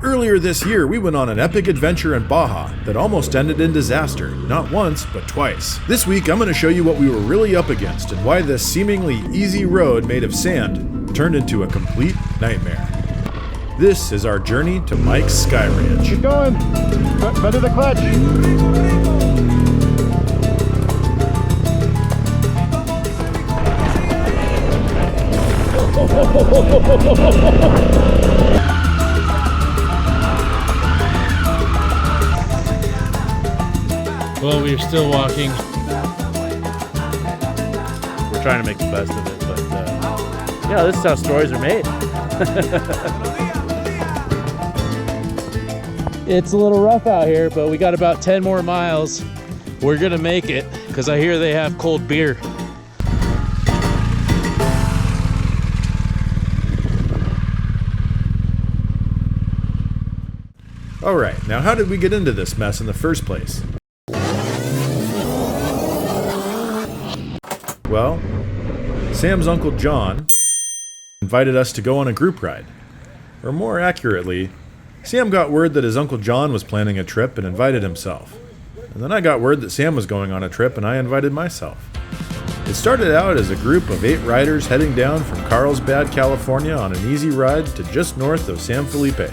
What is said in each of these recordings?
Earlier this year, we went on an epic adventure in Baja that almost ended in disaster, not once, but twice. This week, I'm going to show you what we were really up against and why this seemingly easy road made of sand turned into a complete nightmare. This is our journey to Mike's Sky Ranch. Keep going. Better the clutch. Well, we're still walking. We're trying to make the best of it, but yeah, this is how stories are made. It's a little rough out here, but we got about 10 more miles. We're gonna make it, because I hear they have cold beer. Alright, now how did we get into this mess in the first place? Well, Sam's Uncle John invited us to go on a group ride. Or more accurately, Sam got word that his Uncle John was planning a trip and invited himself. And then I got word that Sam was going on a trip and I invited myself. It started out as a group of 8 riders heading down from Carlsbad, California on an easy ride to just north of San Felipe,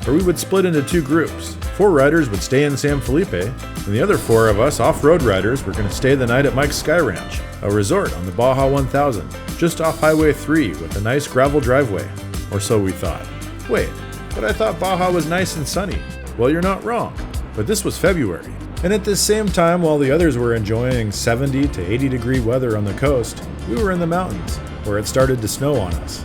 where we would split into 2 groups. 4 riders would stay in San Felipe, and the other 4 of us off-road riders were going to stay the night at Mike's Sky Ranch, a resort on the Baja 1000, just off Highway 3 with a nice gravel driveway, or so we thought. Wait, but I thought Baja was nice and sunny. Well, you're not wrong, but this was February. And at this same time, while the others were enjoying 70 to 80 degree weather on the coast, we were in the mountains, where it started to snow on us.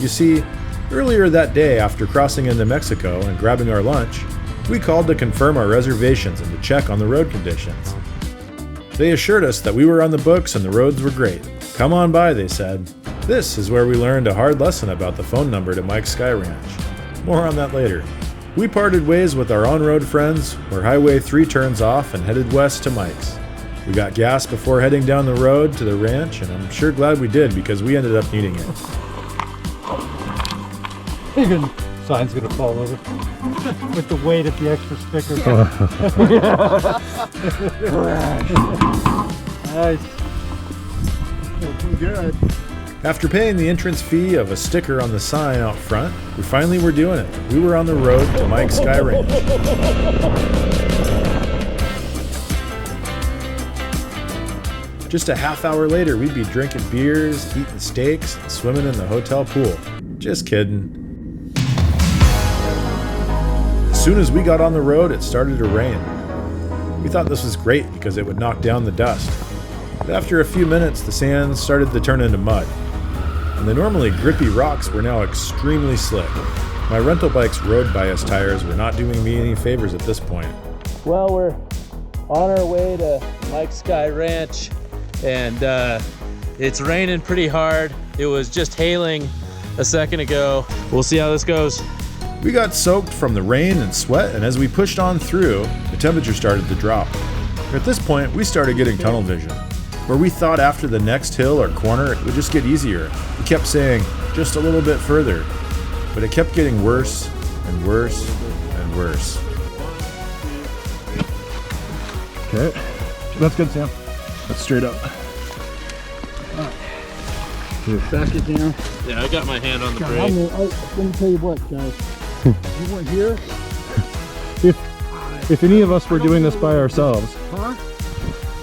You see, earlier that day, after crossing into Mexico and grabbing our lunch, we called to confirm our reservations and to check on the road conditions. They assured us that we were on the books and the roads were great. Come on by, they said. This is where we learned a hard lesson about the phone number to Mike's Sky Ranch. More on that later. We parted ways with our on-road friends where Highway 3 turns off and headed west to Mike's. We got gas before heading down the road to the ranch, and I'm sure glad we did because we ended up needing it. Sign's gonna fall over with the weight of the extra sticker. Nice. Looking good. After paying the entrance fee of a sticker on the sign out front, we finally were doing it. We were on the road to Mike's Sky Ranch. Just a half hour later, we'd be drinking beers, eating steaks, and swimming in the hotel pool. Just kidding. As soon as we got on the road, it started to rain. We thought this was great because it would knock down the dust. But after a few minutes, the sand started to turn into mud. And the normally grippy rocks were now extremely slick. My rental bike's road bias tires were not doing me any favors at this point. Well, we're on our way to Mike's Sky Ranch, and it's raining pretty hard. It was just hailing a second ago. We'll see how this goes. We got soaked from the rain and sweat, and as we pushed on through, the temperature started to drop. At this point, we started getting tunnel vision, where we thought after the next hill or corner it would just get easier. We kept saying, just a little bit further, but it kept getting worse and worse and worse. Okay, that's good, Sam. That's straight up. Back it down. Yeah, I got my hand on the brake. Let me tell you what, guys. You weren't here. If any of us were doing this by ourselves,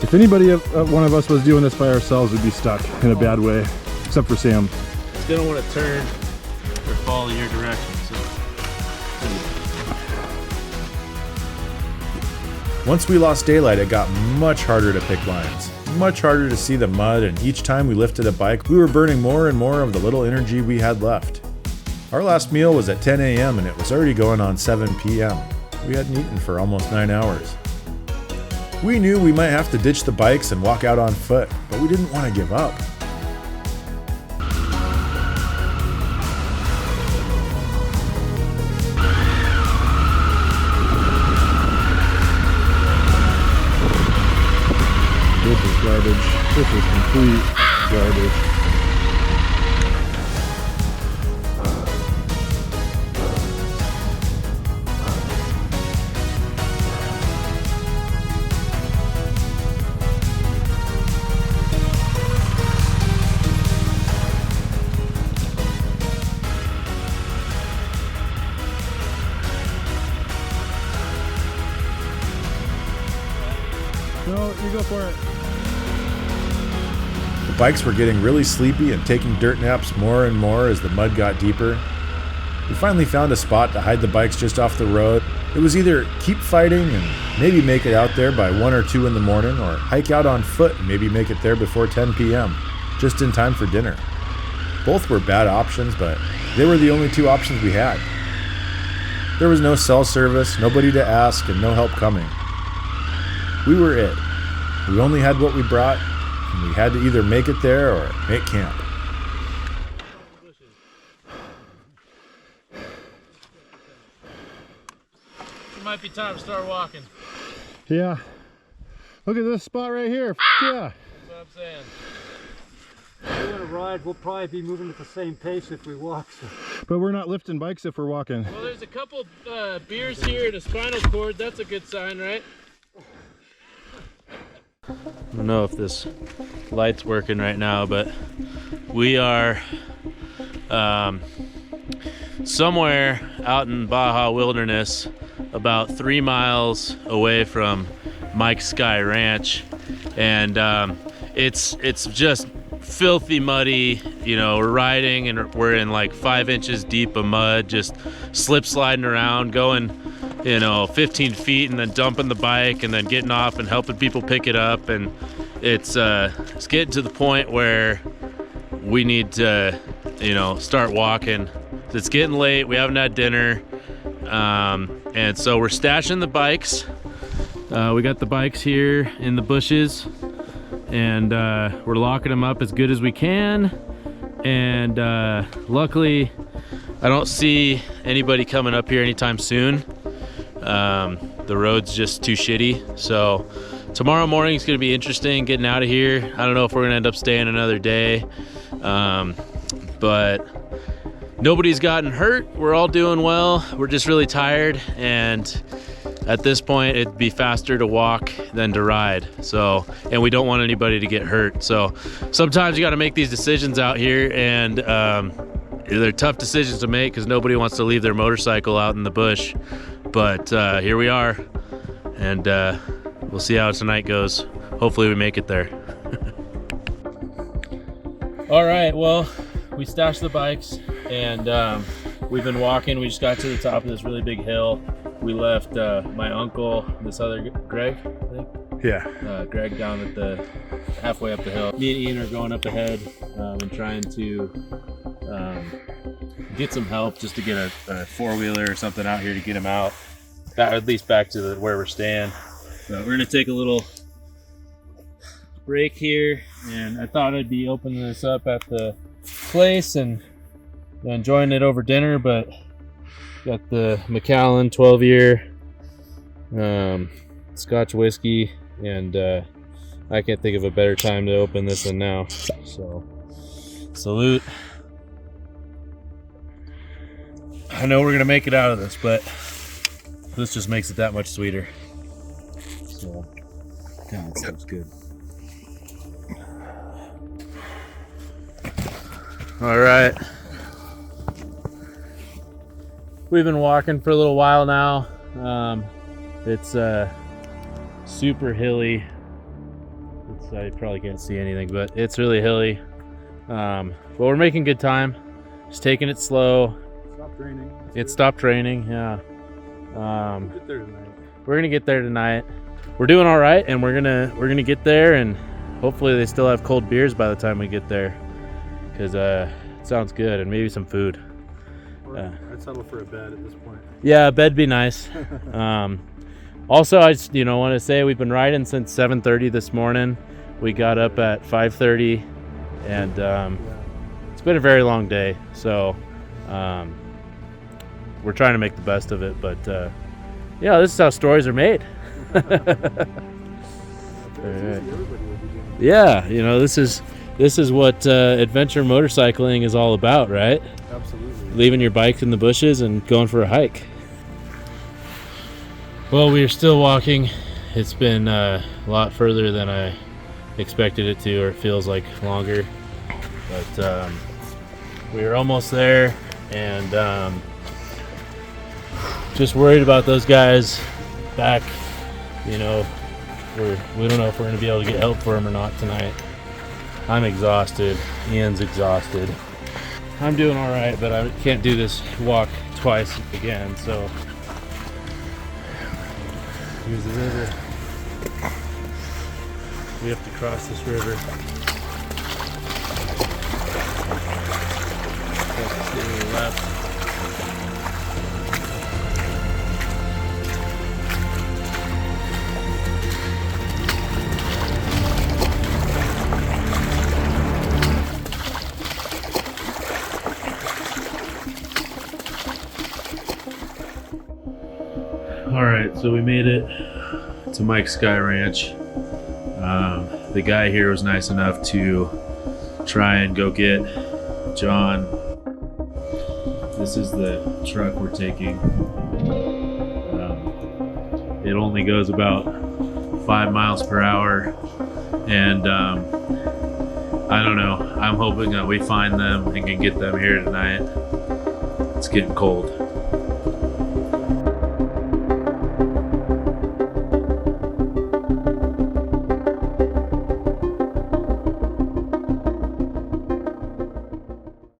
if anybody, one of us was doing this by ourselves, we'd be stuck in a bad way, except for Sam. It's gonna want to turn or fall in your direction. So. Once we lost daylight, it got much harder to pick lines, much harder to see the mud, and each time we lifted a bike, we were burning more and more of the little energy we had left. Our last meal was at 10 a.m. and it was already going on 7 p.m. We hadn't eaten for almost 9 hours. We knew we might have to ditch the bikes and walk out on foot, but we didn't want to give up. This is garbage. This is complete garbage. You go for it. The bikes were getting really sleepy and taking dirt naps more and more as the mud got deeper. We finally found a spot to hide the bikes just off the road. It was either keep fighting and maybe make it out there by 1 or 2 in the morning, or hike out on foot and maybe make it there before 10 p.m., just in time for dinner. Both were bad options, but they were the only 2 options we had. There was no cell service, nobody to ask, and no help coming. We were it. We only had what we brought, and we had to either make it there or make camp. It might be time to start walking. Yeah. Look at this spot right here. Yeah. That's what I'm saying. If we want to ride, we'll probably be moving at the same pace if we walk. So. But we're not lifting bikes if we're walking. Well, there's a couple beers here and a spinal cord. That's a good sign, right? I don't know if this light's working right now, but we are somewhere out in Baja wilderness, about 3 miles away from Mike's Sky Ranch, and it's just filthy muddy. You know, we're riding and we're in like 5 inches deep of mud, just slip sliding around, going 15 feet and then dumping the bike and then getting off and helping people pick it up, and it's getting to the point where we need to start walking. It's getting late, we haven't had dinner, and so we're stashing the bikes. We got the bikes here in the bushes, and we're locking them up as good as we can, and luckily I don't see anybody coming up here anytime soon. The road's just too shitty, so tomorrow morning is going to be interesting getting out of here. I don't know if we're going to end up staying another day, but nobody's gotten hurt. We're all doing well. We're just really tired, and at this point it'd be faster to walk than to ride, so, and we don't want anybody to get hurt. So sometimes you got to make these decisions out here, and they're tough decisions to make because nobody wants to leave their motorcycle out in the bush. But here we are, and we'll see how tonight goes. Hopefully we make it there. All right, well, we stashed the bikes, and we've been walking. We just got to the top of this really big hill. We left my uncle, this other Greg, I think. Yeah. Greg down at the halfway up the hill. Me and Ian are going up ahead and trying to get some help just to get a four-wheeler or something out here to get him out, at least back to where we're staying. So we're gonna take a little break here, and I thought I'd be opening this up at the place and enjoying it over dinner, but got the Macallan 12-year Scotch whiskey, and I can't think of a better time to open this than now. So salute. I know we're gonna make it out of this, but this just makes it that much sweeter. So, God, that sounds good. All right. We've been walking for a little while now. It's super hilly. I probably can't see anything, but it's really hilly. But we're making good time. Just taking it slow. Stopped raining. It stopped raining, yeah. We'll get there tonight. We're gonna get there tonight. We're doing all right, and we're gonna get there, and hopefully they still have cold beers by the time we get there, because it sounds good, and maybe some food. I'd settle for a bed at this point. Yeah, a bed'd be nice. Also, I just want to say we've been riding since 7:30 this morning. We got up at 5:30, and it's been a very long day. So we're trying to make the best of it. But yeah, this is how stories are made. Yeah, this is what adventure motorcycling is all about, right? Absolutely. Leaving your bike in the bushes and going for a hike. Well, we are still walking. It's been a lot further than I expected it to, or it feels like longer. But we are almost there, and just worried about those guys back, we don't know if we're gonna be able to get help for him or not tonight. I'm exhausted. Ian's exhausted. I'm doing all right, but I can't do this walk twice again. So here's the river. We have to cross this river. To the left. All right, so we made it to Mike's Sky Ranch. The guy here was nice enough to try and go get John. This is the truck we're taking. It only goes about 5 miles per hour, and I don't know. I'm hoping that we find them and can get them here tonight. It's getting cold.